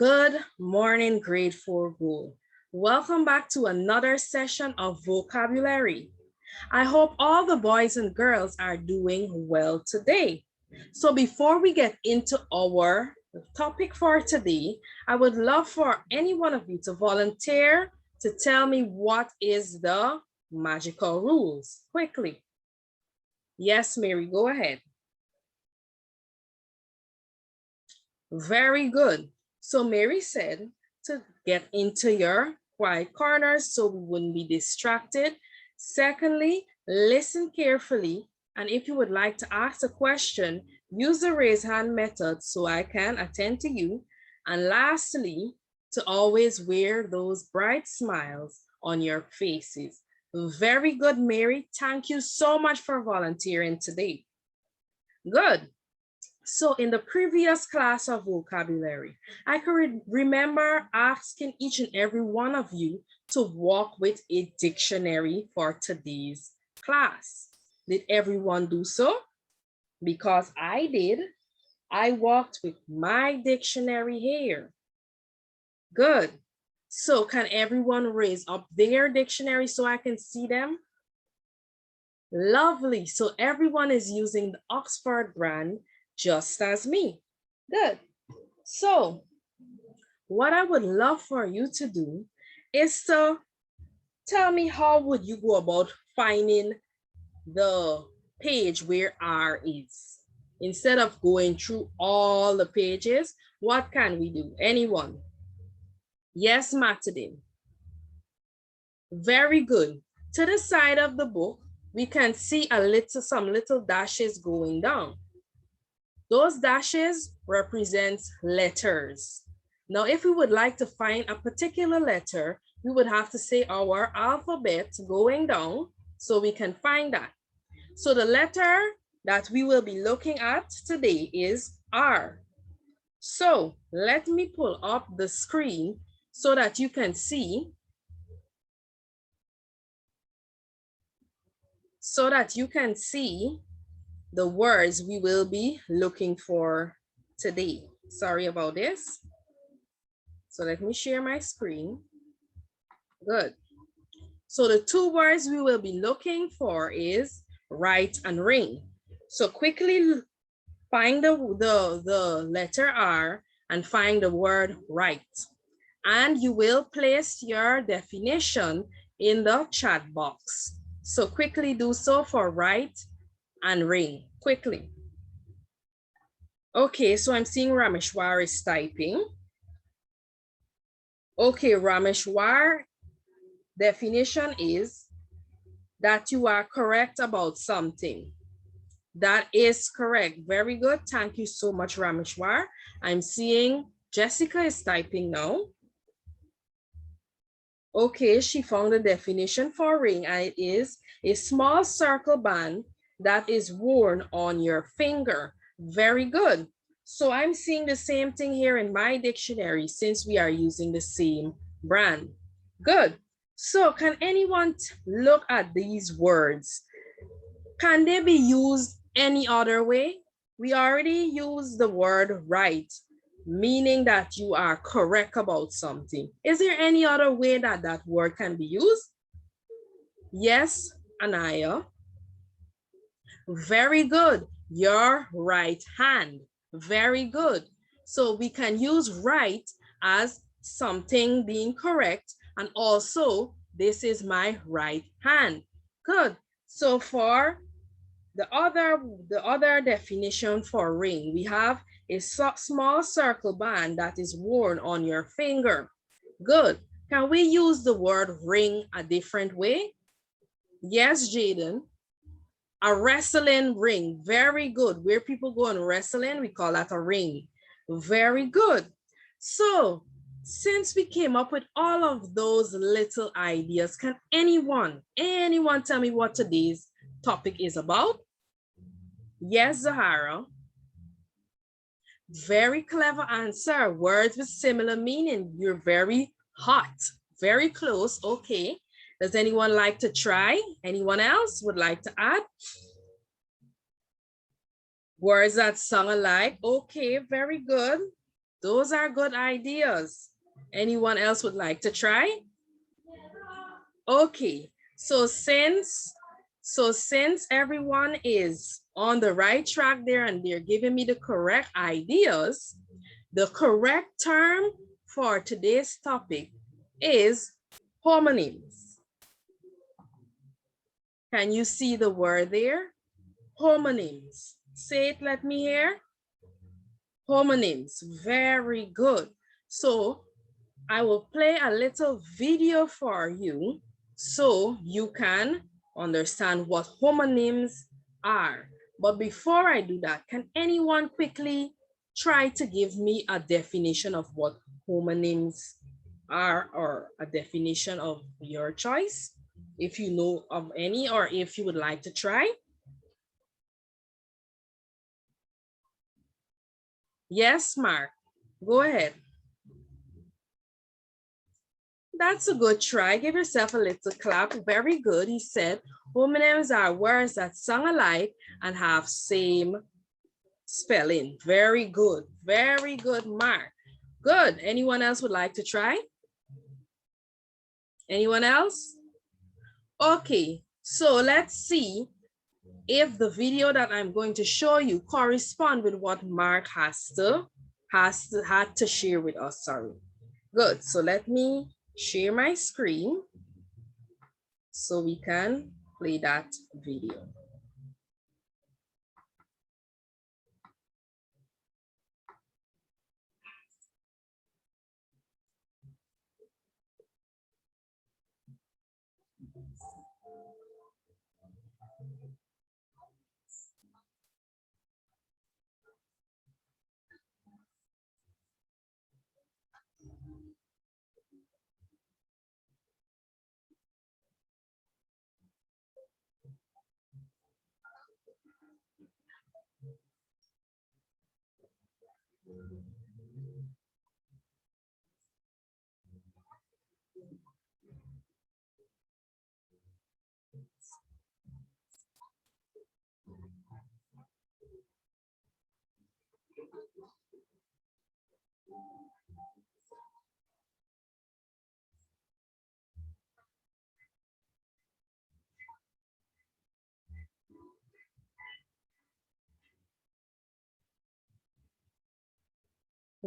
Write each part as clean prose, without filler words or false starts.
Good morning, grade 4 Goal. Welcome back to another session of vocabulary. I hope all the boys and girls are doing well today. So before we get into our topic for today, I would love for any one of you to volunteer to tell me what is the magical rules quickly. Yes, Mary, go ahead. Very good. So Mary said to get into your quiet corners so we wouldn't be distracted. Secondly, listen carefully. And if you would like to ask a question, use the raise hand method so I can attend to you. And lastly, to always wear those bright smiles on your faces. Very good, Mary. Thank you so much for volunteering today. Good. So in the previous class of vocabulary, I could remember asking each and every one of you to walk with a dictionary for today's class. Did everyone do so? Because I did. I walked with my dictionary here. Good. So can everyone raise up their dictionary so I can see them? Lovely. So everyone is using the Oxford brand just as me. Good. So what I would love for you to do is to tell me how would you go about finding the page where R is. Instead of going through all the pages, what can we do? Anyone? Yes, Matadine. Very good. To the side of the book, we can see some little dashes going down. Those dashes represent letters. Now, if we would like to find a particular letter, we would have to say our alphabet going down so we can find that. So the letter that we will be looking at today is R. So let me pull up the screen so that you can see the words we will be looking for today. Sorry about this. So let me share my screen. Good. So the two words we will be looking for is right and ring. So quickly find the letter R and find the word right. And you will place your definition in the chat box. So quickly do so for right and ring, quickly. Okay, so I'm seeing Rameshwar is typing. Okay, Rameshwar, definition is that you are correct about something. That is correct. Very good. Thank you so much, Rameshwar. I'm seeing Jessica is typing now. Okay, she found the definition for ring, and it is a small circle band that is worn on your finger. Very good. So I'm seeing the same thing here in my dictionary since we are using the same brand. Good. So can anyone look at these words? Can they be used any other way? We already used the word right, meaning that you are correct about something. Is there any other way that that word can be used? Yes, Anaya. Very good. Your right hand. Very good. So we can use right as something being correct, and also this is my right hand. Good. So for the other definition for ring, we have a small circle band that is worn on your finger. Good. Can we use the word ring a different way? Yes, Jaden. A wrestling ring. Very good. Where people go and wrestling, we call that a ring. Very good. So since we came up with all of those little ideas, can anyone tell me what today's topic is about? Yes, Zahara. Very clever answer. Words with similar meaning. You're very hot. Very close. Okay. Does anyone like to try? Anyone else would like to add? Words that sound alike. Okay, very good. Those are good ideas. Anyone else would like to try? Okay, so since everyone is on the right track there and they're giving me the correct ideas, the correct term for today's topic is homonyms. Can you see the word there? Homonyms. Say it, let me hear. Homonyms, very good. So I will play a little video for you so you can understand what homonyms are. But before I do that, can anyone quickly try to give me a definition of what homonyms are, or a definition of your choice, if you know of any, or if you would like to try? Yes, Mark, go ahead. That's a good try. Give yourself a little clap. Very good. He said, homonyms are words that sound alike and have same spelling. Very good. Very good, Mark. Good. Anyone else would like to try? Anyone else? Okay, so let's see if the video that I'm going to show you correspond with what Mark had to share with us. Sorry. Good. So let me share my screen so we can play that video.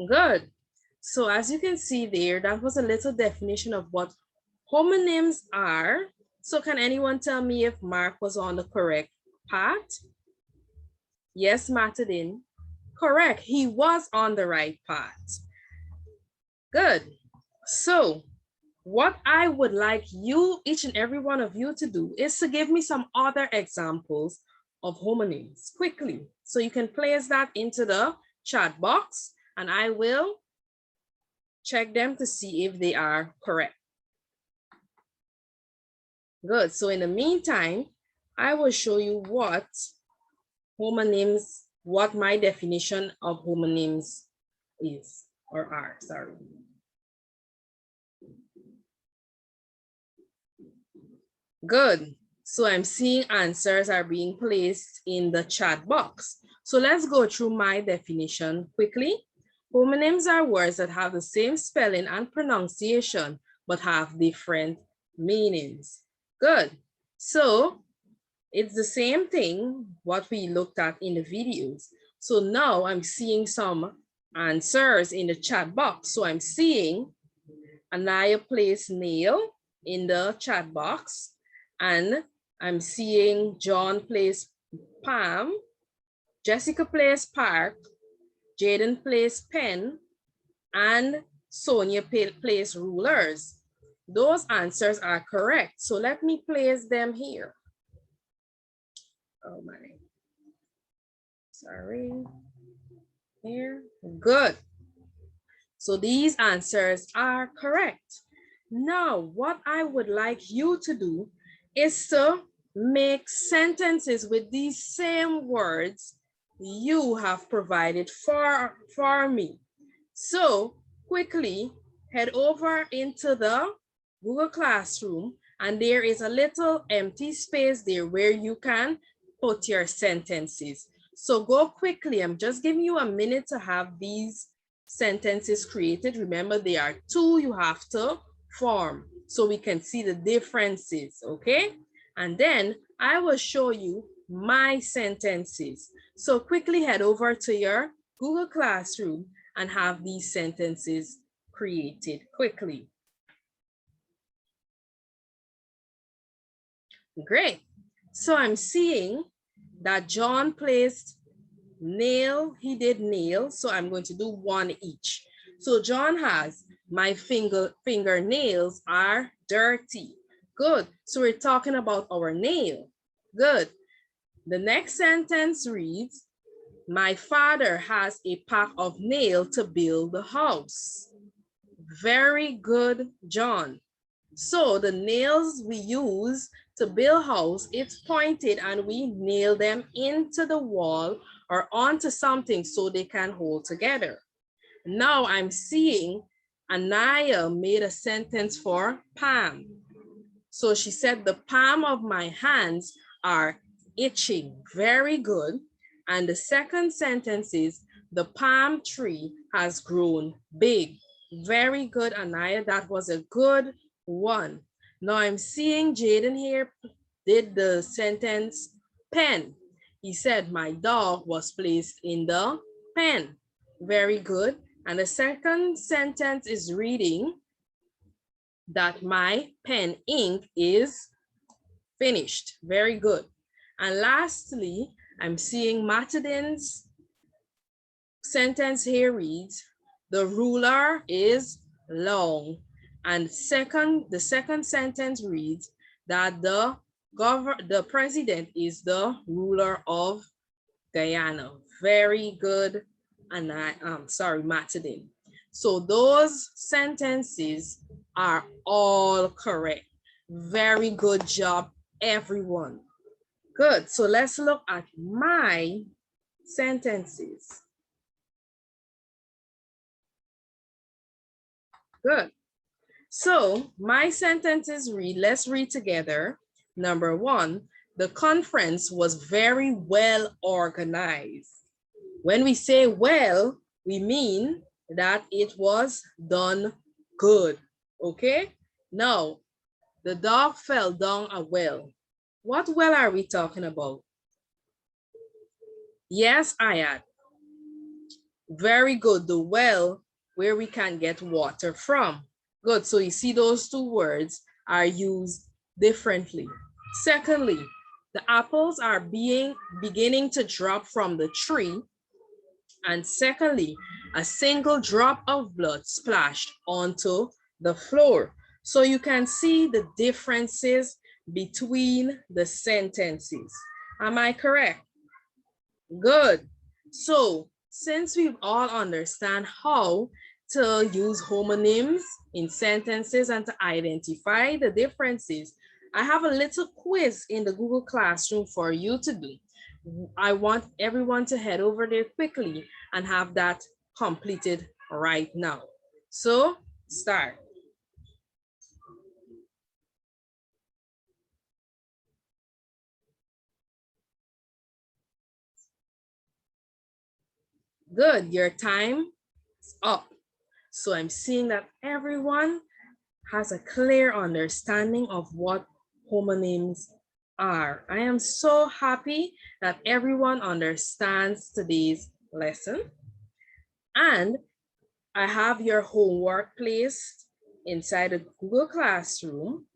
Good. So as you can see there, that was a little definition of what homonyms are. So can anyone tell me if Mark was on the correct path? Yes, Martin. Correct. He was on the right path. Good. So what I would like you, each and every one of you, to do is to give me some other examples of homonyms quickly. So you can place that into the chat box and I will check them to see if they are correct. Good. So in the meantime, I will show you what homonyms, what my definition of homonyms is, or are, sorry. Good. So I'm seeing answers are being placed in the chat box. So let's go through my definition quickly. Homonyms are words that have the same spelling and pronunciation, but have different meanings. Good. So it's the same thing what we looked at in the videos. So now I'm seeing some answers in the chat box. So I'm seeing Anaya placed nail in the chat box, and I'm seeing John plays palm, Jessica plays park, Jaden plays pen, and Sonia plays rulers. Those answers are correct. So let me place them here. Oh my, sorry. Here, good. So these answers are correct. Now, what I would like you to do is to make sentences with these same words you have provided for me. So quickly head over into the Google Classroom, and there is a little empty space there where you can put your sentences. So go quickly. I'm just giving you a minute to have these sentences created. Remember, there are two you have to form so we can see the differences, okay? And then I will show you my sentences. So quickly head over to your Google Classroom and have these sentences created quickly. Great. So I'm seeing that John placed nail, he did nail, so I'm going to do one each. So John has, my fingernails are dirty. Good. So we're talking about our nail. Good. The next sentence reads, my father has a pack of nails to build the house. Very good, John. So the nails we use to build house, it's pointed and we nail them into the wall or onto something so they can hold together. Now I'm seeing Anaya made a sentence for palm. So she said the palm of my hands are itching. Very good. And the second sentence is the palm tree has grown big. Very good, Anaya. That was a good one. Now I'm seeing Jaden here did the sentence pen. He said my dog was placed in the pen. Very good. And the second sentence is reading that my pen ink is finished. Very good. And lastly, I'm seeing Matadin's sentence here reads, the ruler is long. And the second sentence reads that the president is the ruler of Guyana. Very good, and Matadin. So those sentences are all correct. Very good job, everyone. Good, so let's look at my sentences. Good. So my sentences read, let's read together. Number one, the conference was very well organized. When we say well, we mean that it was done good, okay? Now, the dog fell down a well. What well are we talking about? Yes, Ayat. Very good, the well where we can get water from. Good, so you see those two words are used differently. Secondly, the apples are beginning to drop from the tree. And secondly, a single drop of blood splashed onto the floor. So you can see the differences between the sentences. Am I correct? Good. So since we've all understand how to use homonyms in sentences and to identify the differences, I have a little quiz in the Google Classroom for you to do. I want everyone to head over there quickly and have that completed right now. So start. Good, your time is up. So I'm seeing that everyone has a clear understanding of what homonyms are. I am so happy that everyone understands today's lesson. And I have your homework placed inside the Google Classroom.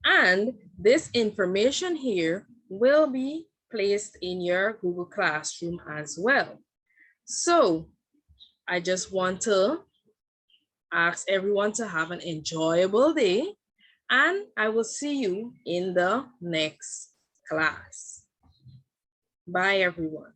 And this information here will be placed in your Google Classroom as well. So I just want to ask everyone to have an enjoyable day, and I will see you in the next class. Bye, everyone.